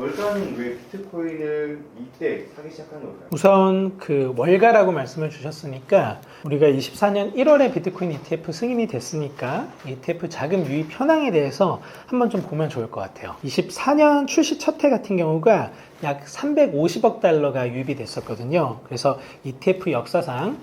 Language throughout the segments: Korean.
월가는 왜 비트코인을 이때 사기 시작한 걸까요? 우선 그 월가라고 말씀을 주셨으니까 우리가 24년 1월에 비트코인 ETF 승인이 됐으니까 ETF 자금 유입 현황에 대해서 한번 좀 보면 좋을 것 같아요. 24년 출시 첫 해 같은 경우가 약 350억 달러가 유입이 됐었거든요. 그래서 ETF 역사상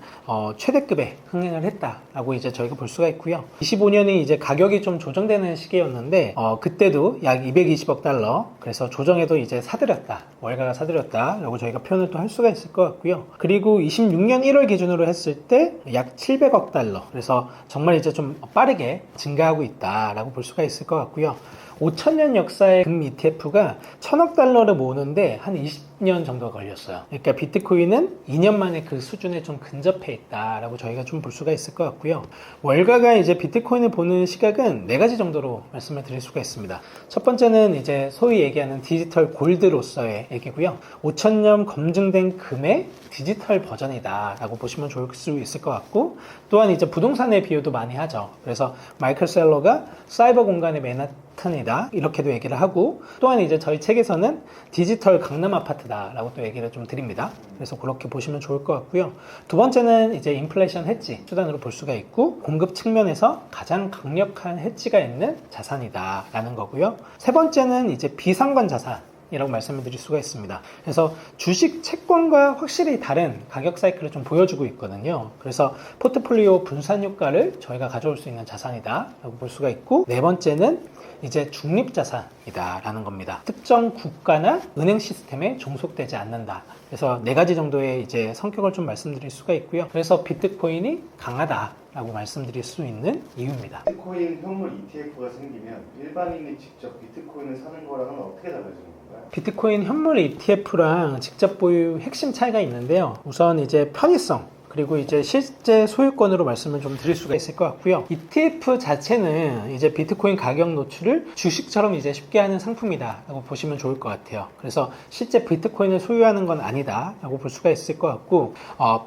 최대급의 흥행을 했다라고 이제 저희가 볼 수가 있고요. 25년이 이제 가격이 좀 조정되는 시기였는데 그때도 약 220억 달러, 그래서 조정에도 이제 사들였다, 월가가 사들였다라고 저희가 표현을 또 할 수가 있을 것 같고요. 그리고 26년 1월 기준으로 했을 때 약 700억 달러, 그래서 정말 이제 좀 빠르게 증가하고 있다라고 볼 수가 있을 것 같고요. 5천년 역사의 금 ETF가 1000억 달러를 모으는데 한 20년 정도가 걸렸어요. 그러니까 비트코인은 2년 만에 그 수준에 좀 근접해 있다라고 저희가 좀 볼 수가 있을 것 같고요. 월가가 이제 비트코인을 보는 시각은 4가지 정도로 말씀을 드릴 수가 있습니다. 첫 번째는 이제 소위 얘기하는 디지털 골드로서의 얘기고요. 5천년 검증된 금의 디지털 버전이다라고 보시면 좋을 수 있을 것 같고, 또한 이제 부동산의 비유도 많이 하죠. 그래서 마이클 셀러가 사이버 공간의 맨하탄이다 이렇게도 얘기를 하고, 또한 이제 저희 책에서는 디지털 강남 아파트다라고 또 얘기를 좀 드립니다. 그래서 그렇게 보시면 좋을 것 같고요. 두 번째는 이제 인플레이션 헤지 수단으로 볼 수가 있고, 공급 측면에서 가장 강력한 헤지가 있는 자산이다라는 거고요. 세 번째는 이제 비상관 자산 이라고 말씀을 드릴 수가 있습니다. 그래서 주식 채권과 확실히 다른 가격 사이클을 좀 보여주고 있거든요. 그래서 포트폴리오 분산 효과를 저희가 가져올 수 있는 자산이다 라고 볼 수가 있고, 네 번째는 이제 중립자산이다 라는 겁니다. 특정 국가나 은행 시스템에 종속되지 않는다. 그래서 4가지 정도의 이제 성격을 좀 말씀드릴 수가 있고요. 그래서 비트코인이 강하다 라고 말씀드릴 수 있는 이유입니다. 비트코인 현물 ETF가 생기면 일반인이 직접 비트코인을 사는 거랑은 어떻게 달라지는 건가요? 비트코인 현물 ETF랑 직접 보유 핵심 차이가 있는데요. 우선 이제 편의성, 그리고 이제 실제 소유권으로 말씀을 좀 드릴 수가 있을 것 같고요. ETF 자체는 이제 비트코인 가격 노출을 주식처럼 이제 쉽게 하는 상품이다 라고 보시면 좋을 것 같아요. 그래서 실제 비트코인을 소유하는 건 아니다 라고 볼 수가 있을 것 같고,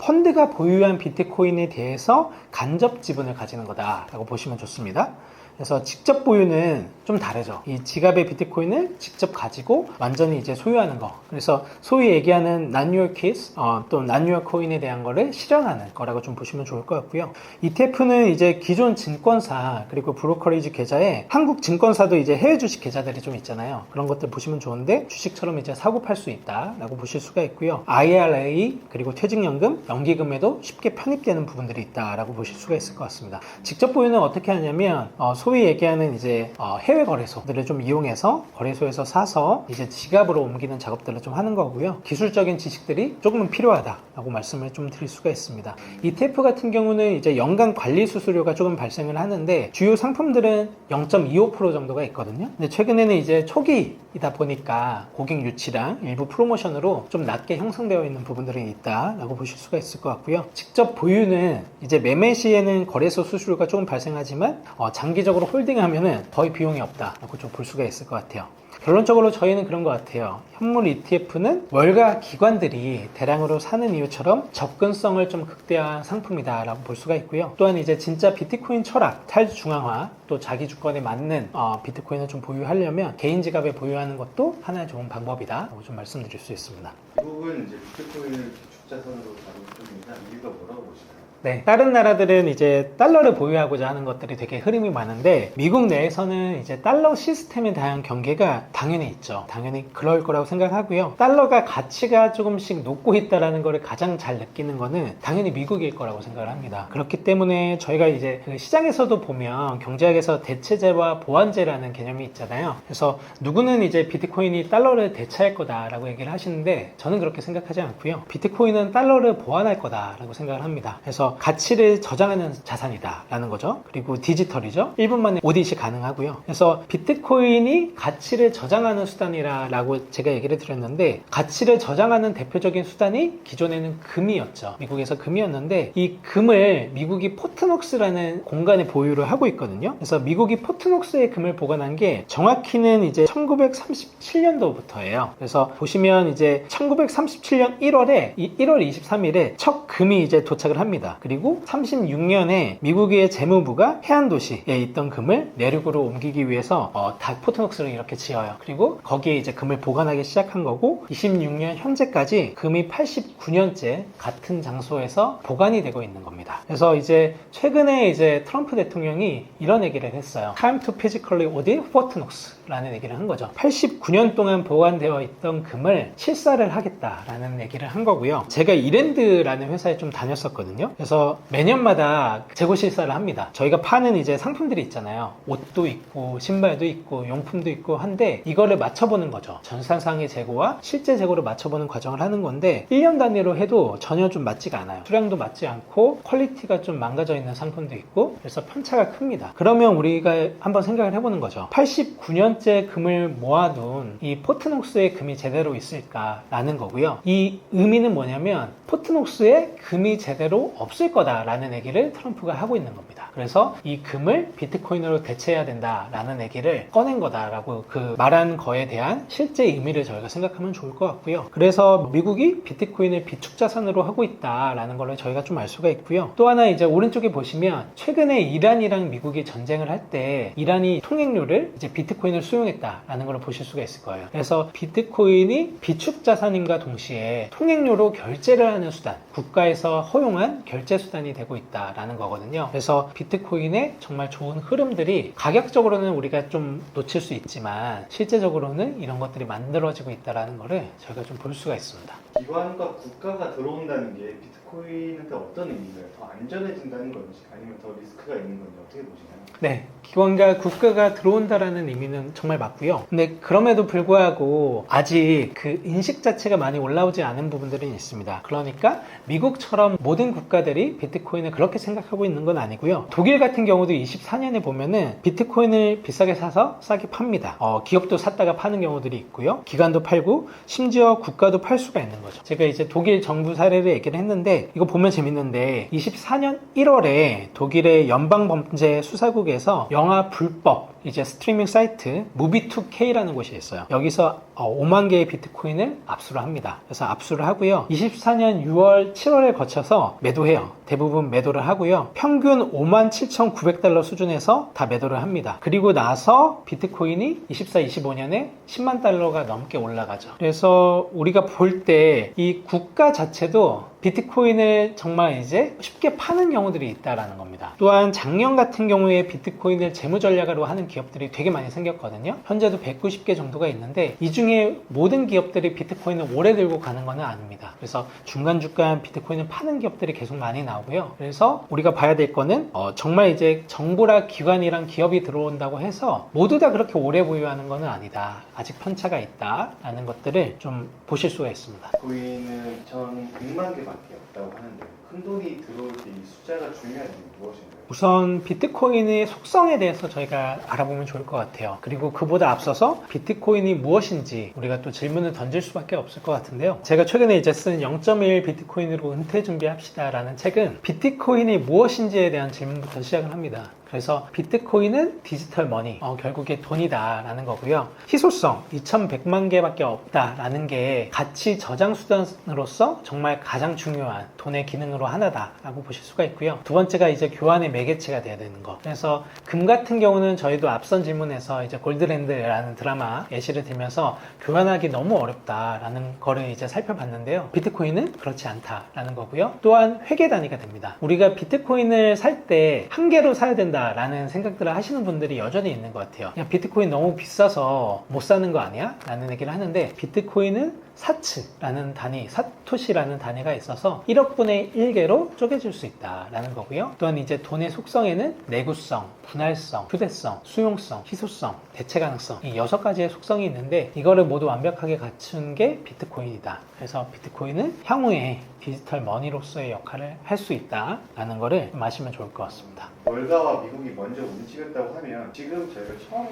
펀드가 보유한 비트코인에 대해서 간접 지분을 가지는 거다 라고 보시면 좋습니다. 그래서 직접 보유는 좀 다르죠. 이 지갑의 비트코인을 직접 가지고 완전히 이제 소유하는 거. 그래서 소위 얘기하는 Not Your Keys, 또 Not Your Coin에 대한 거를 실현하는 거라고 좀 보시면 좋을 것 같고요. ETF는 이제 기존 증권사 그리고 브로커리지 계좌에 한국 증권사도 이제 해외 주식 계좌들이 좀 있잖아요. 그런 것들 보시면 좋은데 주식처럼 이제 사고 팔 수 있다라고 보실 수가 있고요. IRA 그리고 퇴직연금, 연기금에도 쉽게 편입되는 부분들이 있다라고 보실 수가 있을 것 같습니다. 직접 보유는 어떻게 하냐면 소위 얘기하는 이제 해외 거래소들을 좀 이용해서 거래소에서 사서 이제 지갑으로 옮기는 작업들을 좀 하는 거고요. 기술적인 지식들이 조금은 필요하다라고 말씀을 좀 드릴 수가 있습니다. ETF 같은 경우는 이제 연간 관리 수수료가 조금 발생을 하는데 주요 상품들은 0.25% 정도가 있거든요. 근데 최근에는 이제 초기이다 보니까 고객 유치랑 일부 프로모션으로 좀 낮게 형성되어 있는 부분들이 있다라고 보실 수가 있을 것 같고요. 직접 보유는 이제 매매 시에는 거래소 수수료가 조금 발생하지만 장기적으로 홀딩하면은 거의 비용이 없다라고 좀 볼 수가 있을 것 같아요. 결론적으로 저희는 그런 것 같아요. 현물 ETF는 월가 기관들이 대량으로 사는 이유처럼 접근성을 좀 극대화한 상품이다라고 볼 수가 있고요. 또한 이제 진짜 비트코인 철학, 탈중앙화, 또 자기 주권에 맞는 비트코인을 좀 보유하려면 개인 지갑에 보유하는 것도 하나의 좋은 방법이다라고 좀 말씀드릴 수 있습니다. 미국은 이제 비트코인을 기축자산으로 다루고 있습니다. 이유가 뭐라고 보시나요? 네, 다른 나라들은 이제 달러를 보유하고자 하는 것들이 되게 흐름이 많은데, 미국 내에서는 이제 달러 시스템에 대한 경계가 당연히 있죠. 당연히 그럴 거라고 생각하고요. 달러가 가치가 조금씩 높고 있다는 거를 가장 잘 느끼는 거는 당연히 미국일 거라고 생각을 합니다. 그렇기 때문에 저희가 이제 그 시장에서도 보면 경제학에서 대체재와 보완재라는 개념이 있잖아요. 그래서 누구는 이제 비트코인이 달러를 대체할 거다라고 얘기를 하시는데, 저는 그렇게 생각하지 않고요. 비트코인은 달러를 보완할 거다라고 생각을 합니다. 그래서 가치를 저장하는 자산이다 라는 거죠. 그리고 디지털이죠. 1분 만에 오디시 가능하고요. 그래서 비트코인이 가치를 저장하는 수단이라고 제가 얘기를 드렸는데, 가치를 저장하는 대표적인 수단이 기존에는 금이었죠. 미국에서 금이었는데, 이 금을 미국이 포트녹스라는 공간에 보유를 하고 있거든요. 그래서 미국이 포트녹스의 금을 보관한 게 정확히는 이제 1937년도부터예요. 그래서 보시면 이제 1937년 1월에 1월 23일에 첫 금이 이제 도착을 합니다. 그리고 36년에 미국의 재무부가 해안 도시에 있던 금을 내륙으로 옮기기 위해서 다 포트녹스를 이렇게 지어요. 그리고 거기에 이제 금을 보관하기 시작한 거고 26년 현재까지 금이 89년째 같은 장소에서 보관이 되고 있는 겁니다. 그래서 이제 최근에 이제 트럼프 대통령이 이런 얘기를 했어요. Time to physically audit Fort Knox라는 얘기를 한 거죠. 89년 동안 보관되어 있던 금을 실사를 하겠다라는 얘기를 한 거고요. 제가 이랜드라는 회사에 좀 다녔었거든요. 그래서 매년마다 재고 실사를 합니다. 저희가 파는 이제 상품들이 있잖아요. 옷도 있고 신발도 있고 용품도 있고 한데 이거를 맞춰보는 거죠. 전산상의 재고와 실제 재고를 맞춰보는 과정을 하는 건데 1년 단위로 해도 전혀 좀 맞지가 않아요. 수량도 맞지 않고 퀄리티가 좀 망가져 있는 상품도 있고 그래서 편차가 큽니다. 그러면 우리가 한번 생각을 해보는 거죠. 89년째 금을 모아둔 이 포트녹스의 금이 제대로 있을까라는 거고요. 이 의미는 뭐냐면 포트녹스에 금이 제대로 없을 거다라는 얘기를 트럼프가 하고 있는 겁니다. 그래서 이 금을 비트코인으로 대체해야 된다라는 얘기를 꺼낸 거다라고 그 말한 거에 대한 실제 의미를 저희가 생각하면 좋을 것 같고요. 그래서 미국이 비트코인을 비축 자산으로 하고 있다라는 걸 저희가 좀 알 수가 있고요. 또 하나 이제 오른쪽에 보시면 최근에 이란이랑 미국이 전쟁을 할 때 이란이 통행료를 이제 비트코인을 수용했다라는 걸 보실 수가 있을 거예요. 그래서 비트코인이 비축 자산인과 동시에 통행료로 결제를 하는 수단, 국가에서 허용한 결제 수단이 되고 있다라는 거거든요. 그래서 비트코인의 정말 좋은 흐름들이 가격적으로는 우리가 좀 놓칠 수 있지만 실제적으로는 이런 것들이 만들어지고 있다라는 거를 저희가 좀 볼 수가 있습니다. 기관과 국가가 들어온다는 게 비트코인한테 어떤 의미인가요? 더 안전해진다는 건지 아니면 더 리스크가 있는 건지 어떻게 보시나요? 네, 기관과 국가가 들어온다라는 의미는 정말 맞고요. 근데 그럼에도 불구하고 아직 그 인식 자체가 많이 올라오지 않은 부분들이 있습니다. 그러니까 미국처럼 모든 국가들이 비트코인을 그렇게 생각하고 있는 건 아니고요. 독일 같은 경우도 24년에 보면은 비트코인을 비싸게 사서 싸게 팝니다. 기업도 샀다가 파는 경우들이 있고요. 기관도 팔고 심지어 국가도 팔 수가 있는 거죠. 제가 이제 독일 정부 사례를 얘기를 했는데 이거 보면 재밌는데 24년 1월에 독일의 연방범죄수사국에서 영화 불법 이제 스트리밍 사이트 무비2K라는 곳이 있어요. 여기서 5만 개의 비트코인을 압수를 합니다. 그래서 압수를 하고요. 24년 6월, 7월에 거쳐서 매도해요. 대부분 매도를 하고요. 평균 57,900달러 수준에서 다 매도를 합니다. 그리고 나서 비트코인이 24, 25년에 10만 달러가 넘게 올라가죠. 그래서 우리가 볼 때 이 국가 자체도 비트코인을 정말 이제 쉽게 파는 경우들이 있다라는 겁니다. 또한 작년 같은 경우에 비트코인을 재무 전략으로 하는 기업들이 되게 많이 생겼거든요. 현재도 190개 정도가 있는데 이 중에 모든 기업들이 비트코인을 오래 들고 가는 것은 아닙니다. 그래서 중간중간 비트코인을 파는 기업들이 계속 많이 나오고요. 그래서 우리가 봐야 될 거는 정말 이제 정부랑 기관이랑 기업이 들어온다고 해서 모두 다 그렇게 오래 보유하는 것은 아니다. 아직 편차가 있다라는 것들을 좀 보실 수가 있습니다. 비트코인은 1,100만 개밖에 없다고 하는데 큰 돈이 들어올 때 이 숫자가 중요한 이유는 무엇인가요? 우선 비트코인의 속성에 대해서 저희가 알아보면 좋을 것 같아요. 그리고 그보다 앞서서 비트코인이 무엇인지 우리가 또 질문을 던질 수밖에 없을 것 같은데요. 제가 최근에 이제 쓴 0.1 비트코인으로 은퇴 준비합시다 라는 책은 비트코인이 무엇인지에 대한 질문부터 시작을 합니다. 그래서 비트코인은 디지털 머니, 결국에 돈이다 라는 거고요. 희소성, 2100만 개밖에 없다 라는 게 가치 저장 수단으로서 정말 가장 중요한 돈의 기능으로 하나다 라고 보실 수가 있고요. 두 번째가 이제 교환의 매개체가 돼야 되는 거. 그래서 금 같은 경우는 저희도 앞선 질문에서 이제 골드랜드라는 드라마 예시를 들면서 교환하기 너무 어렵다라는 거를 이제 살펴봤는데요. 비트코인은 그렇지 않다라는 거고요. 또한 회계 단위가 됩니다. 우리가 비트코인을 살 때 한 개로 사야 된다라는 생각들을 하시는 분들이 여전히 있는 것 같아요. 그냥 비트코인 너무 비싸서 못 사는 거 아니야? 라는 얘기를 하는데 비트코인은 사츠라는 단위, 사토시라는 단위가 있어서 1억 분의 1개로 쪼개질 수 있다라는 거고요. 또한 이제 돈의 속성에는 내구성, 분할성, 휴대성, 수용성, 희소성, 대체 가능성 이 6가지의 속성이 있는데 이거를 모두 완벽하게 갖춘 게 비트코인이다. 그래서 비트코인은 향후에 디지털 머니로서의 역할을 할 수 있다라는 거를 좀 아시면 좋을 것 같습니다. 월가와 미국이 먼저 움직였다고 하면 지금 저희가 처음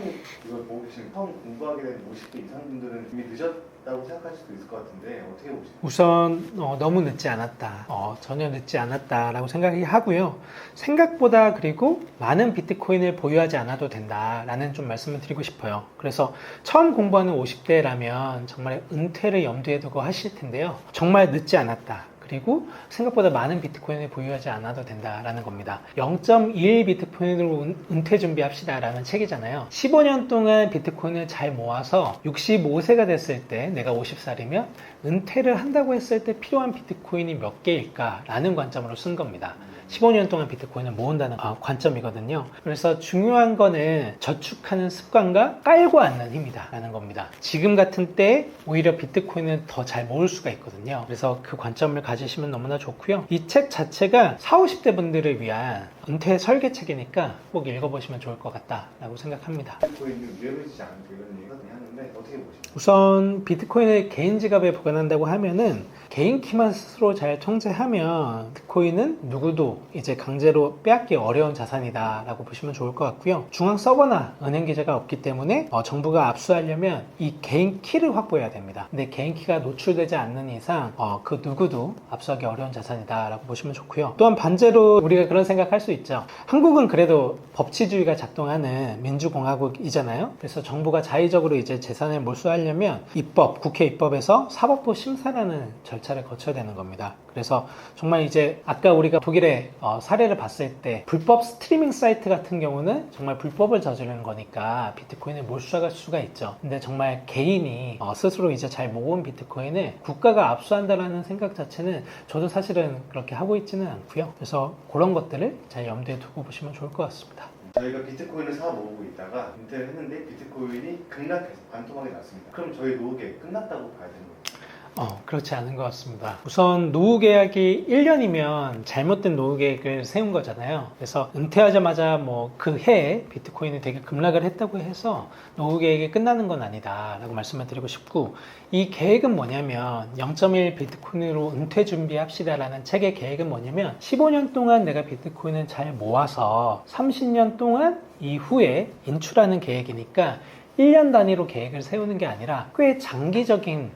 이걸 보고 계시는 처음 공부하게 된 50대 이상 분들은 이미 늦었다고 생각할 수도 있을 것 같은데 어떻게 보시나요? 우선 너무 늦지 않았다. 전혀 늦지 않았다라고 생각이 하고요. 생각보다 그리고 많은 비트코인을 보유하지 않아도 된다라는 좀 말씀을 드리고 싶어요. 그래서 처음 공부하는 50대라면 정말 은퇴를 염두에 두고 하실 텐데요. 정말 늦지 않았다. 그리고 생각보다 많은 비트코인을 보유하지 않아도 된다라는 겁니다. 0.1 비트코인으로 은퇴 준비합시다 라는 책이잖아요. 15년 동안 비트코인을 잘 모아서 65세가 됐을 때 내가 50살이면 은퇴를 한다고 했을 때 필요한 비트코인이 몇 개일까 라는 관점으로 쓴 겁니다. 15년 동안 비트코인을 모은다는 관점이거든요. 그래서 중요한 거는 저축하는 습관과 깔고 앉는 힘이다 라는 겁니다. 지금 같은 때 오히려 비트코인을 더 잘 모을 수가 있거든요. 그래서 그 관점을 가지시면 너무나 좋고요. 이 책 자체가 40, 50대 분들을 위한 은퇴 설계 책이니까 꼭 읽어보시면 좋을 것 같다라고 생각합니다. 비트코인이 위험해지지 않을까 이런 얘기가 하는데 어떻게 보십니까? 우선 비트코인을 개인 지갑에 보관한다고 하면은 개인 키만 스스로 잘 통제하면 비트코인은 누구도 이제 강제로 빼앗기 어려운 자산이다 라고 보시면 좋을 것 같고요. 중앙 서버나 은행 계좌가 없기 때문에 정부가 압수하려면 이 개인 키를 확보해야 됩니다. 근데 개인 키가 노출되지 않는 이상 그 누구도 압수하기 어려운 자산이다 라고 보시면 좋고요. 또한 반대로 우리가 그런 생각할 수 있죠. 한국은 그래도 법치주의가 작동하는 민주공화국이잖아요. 그래서 정부가 자의적으로 이제 재산을 몰수하려면 입법, 국회 입법에서 사법부 심사라는 절차를 거쳐야 되는 겁니다. 그래서 정말 이제 아까 우리가 독일의 사례를 봤을 때 불법 스트리밍 사이트 같은 경우는 정말 불법을 저지르는 거니까 비트코인을 몰수할 수가 있죠. 근데 정말 개인이 스스로 이제 잘 모은 비트코인을 국가가 압수한다라는 생각 자체는 저도 사실은 그렇게 하고 있지는 않고요. 그래서 그런 것들을 잘 염두에 두고 보시면 좋을 것 같습니다. 저희가 비트코인을 사 모으고 있다가 은퇴를 했는데 비트코인이 급락해서 반토막이 났습니다. 그럼 저희 노후계 끝났다고 봐야 되는 거예요? 그렇지 않은 것 같습니다. 우선 노후 계약이 1년이면 잘못된 노후 계획을 세운 거잖아요. 그래서 은퇴하자마자 뭐 그 해에 비트코인이 되게 급락을 했다고 해서 노후 계획이 끝나는 건 아니다 라고 말씀을 드리고 싶고, 이 계획은 뭐냐면 0.1 비트코인으로 은퇴 준비합시다 라는 책의 계획은 뭐냐면 15년 동안 내가 비트코인을 잘 모아서 30년 동안 이후에 인출하는 계획이니까 1년 단위로 계획을 세우는 게 아니라 꽤 장기적인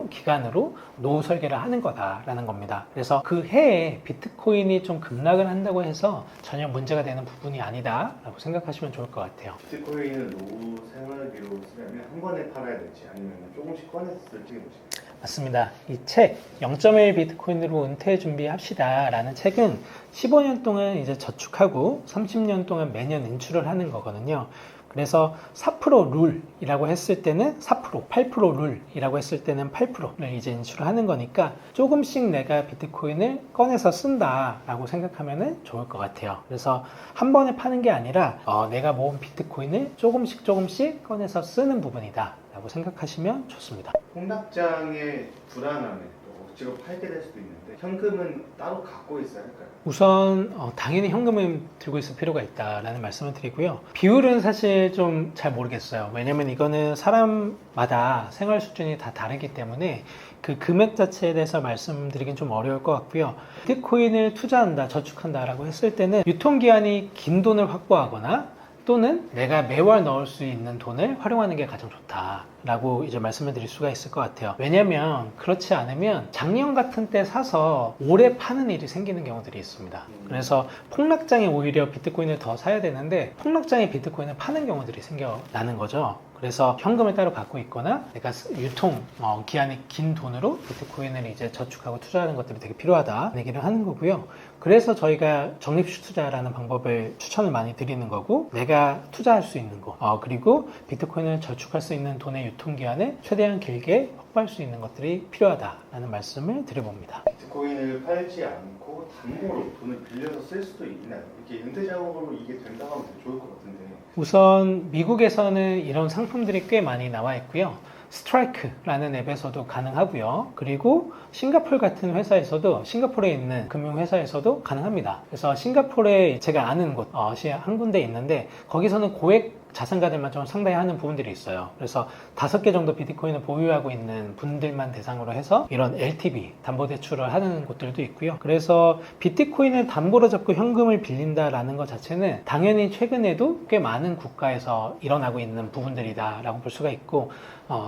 기간으로 노후 설계를 하는 거다라는 겁니다. 그래서 그 해에 비트코인이 좀 급락을 한다고 해서 전혀 문제가 되는 부분이 아니다라고 생각하시면 좋을 것 같아요. 비트코인을 노후 생활비로 쓰려면 한 번에 팔아야 될지 아니면 조금씩 꺼내서 쓸지 보시죠. 맞습니다. 이 책 0.1 비트코인으로 은퇴 준비합시다 라는 책은 15년 동안 이제 저축하고 30년 동안 매년 인출을 하는 거거든요. 그래서 4% 룰이라고 했을 때는 4%, 8% 룰이라고 했을 때는 8%를 이제 인출을 하는 거니까 조금씩 내가 비트코인을 꺼내서 쓴다라고 생각하면 좋을 것 같아요. 그래서 한 번에 파는 게 아니라 내가 모은 비트코인을 조금씩 꺼내서 쓰는 부분이다 라고 생각하시면 좋습니다. 폭락장의 불안함에 또 억지로 팔게 될 수도 있는데 현금은 따로 갖고 있어야 할까요? 우선 당연히 현금을 들고 있을 필요가 있다라는 말씀을 드리고요. 비율은 사실 좀 잘 모르겠어요. 왜냐면 이거는 사람마다 생활 수준이 다 다르기 때문에 그 금액 자체에 대해서 말씀드리긴 좀 어려울 것 같고요. 비트코인을 투자한다, 저축한다라고 했을 때는 유통기한이 긴 돈을 확보하거나 또는 내가 매월 넣을 수 있는 돈을 활용하는 게 가장 좋다라고 이제 말씀을 드릴 수가 있을 것 같아요. 왜냐면 그렇지 않으면 작년 같은 때 사서 올해 파는 일이 생기는 경우들이 있습니다. 그래서 폭락장에 오히려 비트코인을 더 사야 되는데 폭락장에 비트코인을 파는 경우들이 생겨나는 거죠. 그래서 현금을 따로 갖고 있거나 내가 유통 기한이 긴 돈으로 비트코인을 이제 저축하고 투자하는 것들이 되게 필요하다 얘기를 하는 거고요. 그래서 저희가 적립식 투자라는 방법을 추천을 많이 드리는 거고, 내가 투자할 수 있는 거 그리고 비트코인을 저축할 수 있는 돈의 유통기한을 최대한 길게 확보할 수 있는 것들이 필요하다라는 말씀을 드려봅니다. 비트코인을 팔지 않고 담보로 돈을 빌려서 쓸 수도 있나요? 이렇게 은퇴 자금으로 이게 된다고 하면 되게 좋을 것 같은데. 우선 미국에서는 이런 상품들이 꽤 많이 나와 있고요. 스트라이크라는 앱에서도 가능하고요. 그리고 싱가포르 같은 회사에서도, 싱가포르에 있는 금융회사에서도 가능합니다. 그래서 싱가포르에 제가 아는 곳이 한 군데 있는데 거기서는 고액 자산가들만 좀 상당히 하는 부분들이 있어요. 그래서 5개 정도 비트코인을 보유하고 있는 분들만 대상으로 해서 이런 LTV, 담보대출을 하는 곳들도 있고요. 그래서 비트코인을 담보로 잡고 현금을 빌린다라는 것 자체는 당연히 최근에도 꽤 많은 국가에서 일어나고 있는 부분들이다 라고 볼 수가 있고,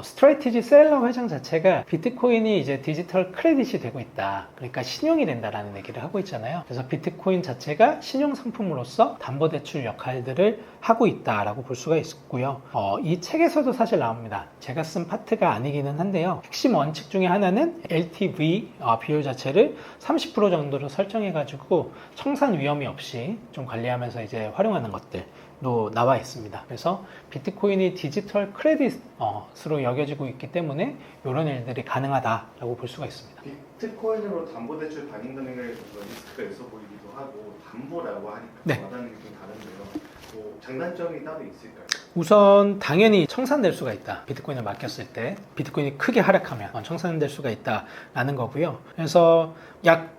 스트레티지 셀러 회장 자체가 비트코인이 이제 디지털 크레딧이 되고 있다. 그러니까 신용이 된다라는 얘기를 하고 있잖아요. 그래서 비트코인 자체가 신용 상품으로서 담보대출 역할들을 하고 있다라고 볼 수가 있고요. 이 책에서도 사실 나옵니다. 제가 쓴 파트가 아니기는 한데요. 핵심 원칙 중에 하나는 LTV 비율 자체를 30% 정도로 설정해가지고 청산 위험이 없이 좀 관리하면서 이제 활용하는 것들도 나와 있습니다. 그래서 비트코인이 디지털 크레딧으로 여겨지고 있기 때문에 이런 일들이 가능하다라고 볼 수가 있습니다. 비트코인으로 담보대출 받는 금액에 리스크가 있어 보이기도 하고 담보라고 하니까 네. 와닿는 게 좀 다른데요. 뭐 장단점이 따로 있을까요? 우선 당연히 청산될 수가 있다. 비트코인을 맡겼을 때 비트코인이 크게 하락하면 청산될 수가 있다라는 거고요. 그래서 약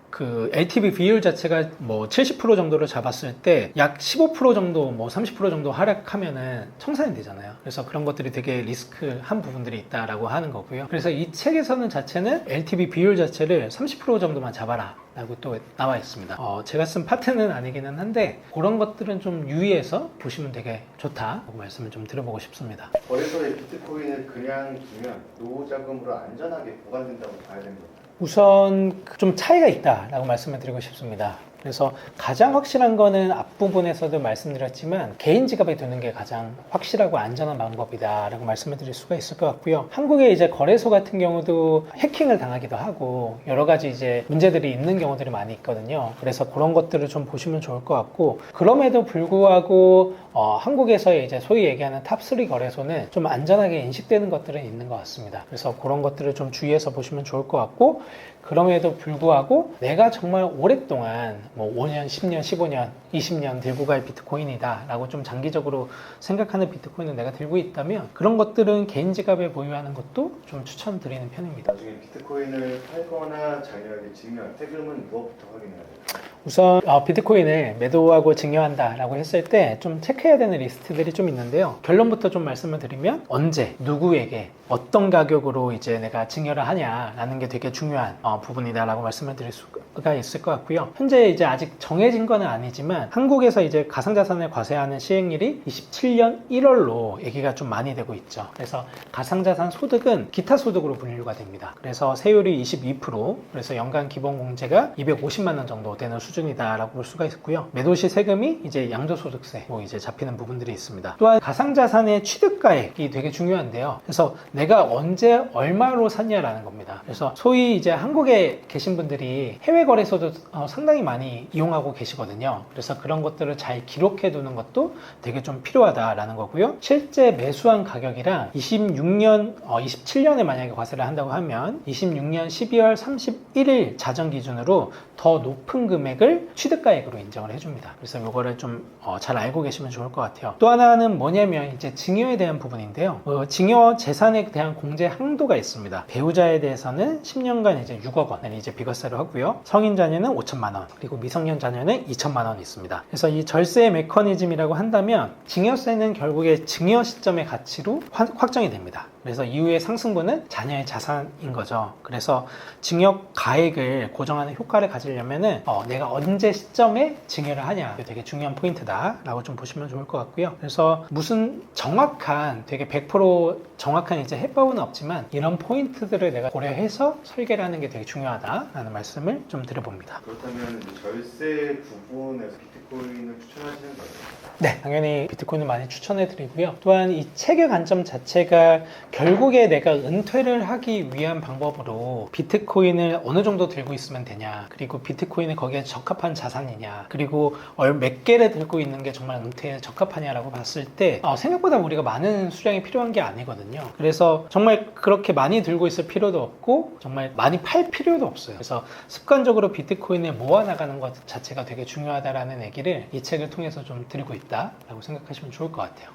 그 LTV 비율 자체가 뭐 70% 정도를 잡았을 때 약 15% 정도 뭐 30% 정도 하락하면은 청산이 되잖아요. 그래서 그런 것들이 되게 리스크한 부분들이 있다라고 하는 거고요. 그래서 이 책에서는 자체는 LTV 비율 자체를 30% 정도만 잡아라 라고 또 나와 있습니다. 제가 쓴 파트는 아니기는 한데 그런 것들은 좀 유의해서 보시면 되게 좋다고 말씀을 좀 드려보고 싶습니다. 거래소에 비트코인을 그냥 두면 노후자금으로 안전하게 보관된다고 봐야 되는 건가요? 우선 좀 차이가 있다라고 말씀을 드리고 싶습니다. 그래서 가장 확실한 거는 앞부분에서도 말씀드렸지만 개인 지갑에 두는 게 가장 확실하고 안전한 방법이다라고 말씀을 드릴 수가 있을 것 같고요. 한국의 이제 거래소 같은 경우도 해킹을 당하기도 하고 여러 가지 이제 문제들이 있는 경우들이 많이 있거든요. 그래서 그런 것들을 좀 보시면 좋을 것 같고 그럼에도 불구하고 한국에서의 이제 소위 얘기하는 탑3 거래소는 좀 안전하게 인식되는 것들은 있는 것 같습니다. 그래서 그런 것들을 좀 주의해서 보시면 좋을 것 같고 그럼에도 불구하고 내가 정말 오랫동안 뭐 5년, 10년, 15년, 20년 들고 갈 비트코인이다 라고 좀 장기적으로 생각하는 비트코인을 내가 들고 있다면 그런 것들은 개인 지갑에 보유하는 것도 좀 추천드리는 편입니다. 나중에 비트코인을 팔거나 자녀에게 증여할 세금은 무엇부터 확인해야 될까요? 우선 비트코인을 매도하고 증여한다 라고 했을 때 좀 체크해야 되는 리스트들이 좀 있는데요. 결론부터 좀 말씀을 드리면 언제, 누구에게, 어떤 가격으로 이제 내가 증여를 하냐라는 게 되게 중요한 부분이다라고 말씀을 드릴 수가 있을 것 같고요. 현재 이제 아직 정해진 건 아니지만 한국에서 이제 가상자산을 과세하는 시행일이 27년 1월로 얘기가 좀 많이 되고 있죠. 그래서 가상자산 소득은 기타 소득으로 분류가 됩니다. 그래서 세율이 22%, 그래서 연간 기본 공제가 250만 원 정도 되는 수준이다라고 볼 수가 있고요. 매도시 세금이 이제 양도소득세 뭐 이제 잡히는 부분들이 있습니다. 또한 가상자산의 취득가액이 되게 중요한데요. 그래서 내가 언제 얼마로 샀냐라는 겁니다. 그래서 소위 이제 한국에 계신 분들이 해외 거래소도 상당히 많이 이용하고 계시거든요. 그래서 그런 것들을 잘 기록해 두는 것도 되게 좀 필요하다라는 거고요. 실제 매수한 가격이랑 27년에 만약에 과세를 한다고 하면 26년 12월 31일 자정 기준으로 더 높은 금액을 취득가액으로 인정을 해줍니다. 그래서 이거를 좀 잘 알고 계시면 좋을 것 같아요. 또 하나는 뭐냐면 이제 증여에 대한 부분인데요. 증여 재산에 대한 공제 항도가 있습니다. 배우자에 대해서는 10년간 이제 6억 원을 이제 비과세로 하고요. 성인 자녀는 5천만 원, 그리고 미성년 자녀는 2천만 원이 있습니다. 그래서 이 절세 메커니즘이라고 한다면 증여세는 결국에 증여 시점의 가치로 확정이 됩니다. 그래서 이후의 상승분은 자녀의 자산인 거죠. 그래서 증여 가액을 고정하는 효과를 가지려면은 내가 언제 시점에 증여를 하냐, 이게 되게 중요한 포인트다라고 좀 보시면 좋을 것 같고요. 그래서 무슨 정확한 되게 100% 정확한 이제 해법은 없지만 이런 포인트들을 내가 고려해서 설계를 하는 게 되게 중요하다라는 말씀을 좀 드려봅니다. 그렇다면 이제 절세 부분에서 비트코인을 추천하시는 거예요? 네, 당연히 비트코인을 많이 추천해 드리고요. 또한 이 책의 관점 자체가 결국에 내가 은퇴를 하기 위한 방법으로 비트코인을 어느 정도 들고 있으면 되냐, 그리고 비트코인이 거기에 적합한 자산이냐, 그리고 몇 개를 들고 있는 게 정말 은퇴에 적합하냐라고 봤을 때 생각보다 우리가 많은 수량이 필요한 게 아니거든요. 그래서 정말 그렇게 많이 들고 있을 필요도 없고 정말 많이 팔 필요도 없어요. 그래서 습관적으로 비트코인을 모아나가는 것 자체가 되게 중요하다라는 얘기를 이 책을 통해서 좀 드리고 있다라고 생각하시면 좋을 것 같아요.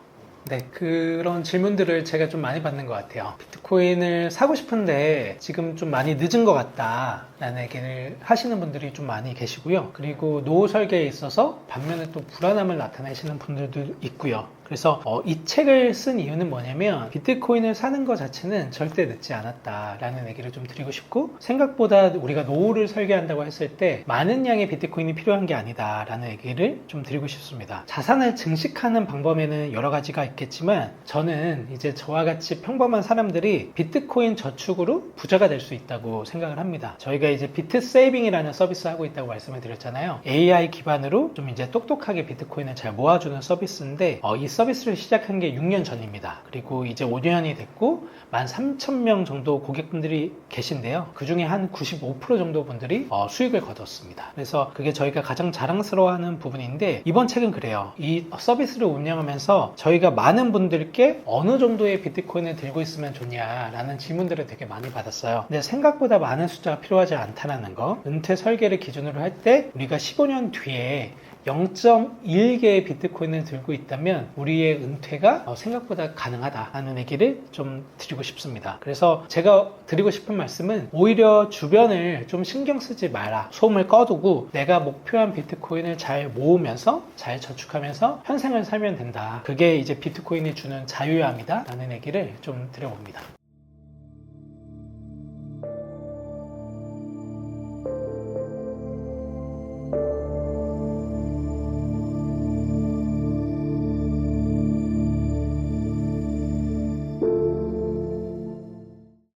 네, 그런 질문들을 제가 좀 많이 받는 것 같아요. 비트코인을 사고 싶은데 지금 좀 많이 늦은 것 같다 라는 얘기를 하시는 분들이 좀 많이 계시고요. 그리고 노후 설계에 있어서 반면에 또 불안함을 나타내시는 분들도 있고요. 그래서 이 책을 쓴 이유는 뭐냐면 비트코인을 사는 것 자체는 절대 늦지 않았다라는 얘기를 좀 드리고 싶고, 생각보다 우리가 노후를 설계한다고 했을 때 많은 양의 비트코인이 필요한 게 아니다라는 얘기를 좀 드리고 싶습니다. 자산을 증식하는 방법에는 여러 가지가 있겠지만 저는 이제 저와 같이 평범한 사람들이 비트코인 저축으로 부자가 될 수 있다고 생각을 합니다. 저희가 이제 비트 세이빙이라는 서비스 하고 있다고 말씀을 드렸잖아요. AI 기반으로 좀 이제 똑똑하게 비트코인을 잘 모아주는 서비스인데 이 서비스를 시작한 게 6년 전입니다. 그리고 이제 5년이 됐고 13,000명 정도 고객분들이 계신데요. 그 중에 한 95% 정도 분들이 수익을 거뒀습니다. 그래서 그게 저희가 가장 자랑스러워하는 부분인데, 이번 책은 그래요. 이 서비스를 운영하면서 저희가 많은 분들께 어느 정도의 비트코인을 들고 있으면 좋냐라는 질문들을 되게 많이 받았어요. 근데 생각보다 많은 숫자가 필요하지 않다는 거, 은퇴 설계를 기준으로 할 때 우리가 15년 뒤에 0.1개의 비트코인을 들고 있다면 우리의 은퇴가 생각보다 가능하다라는 얘기를 좀 드리고 싶습니다. 그래서 제가 드리고 싶은 말씀은 오히려 주변을 좀 신경 쓰지 마라. 소음을 꺼두고 내가 목표한 비트코인을 잘 모으면서 잘 저축하면서 현생을 살면 된다. 그게 이제 비트코인이 주는 자유함이다 라는 얘기를 좀 드려봅니다.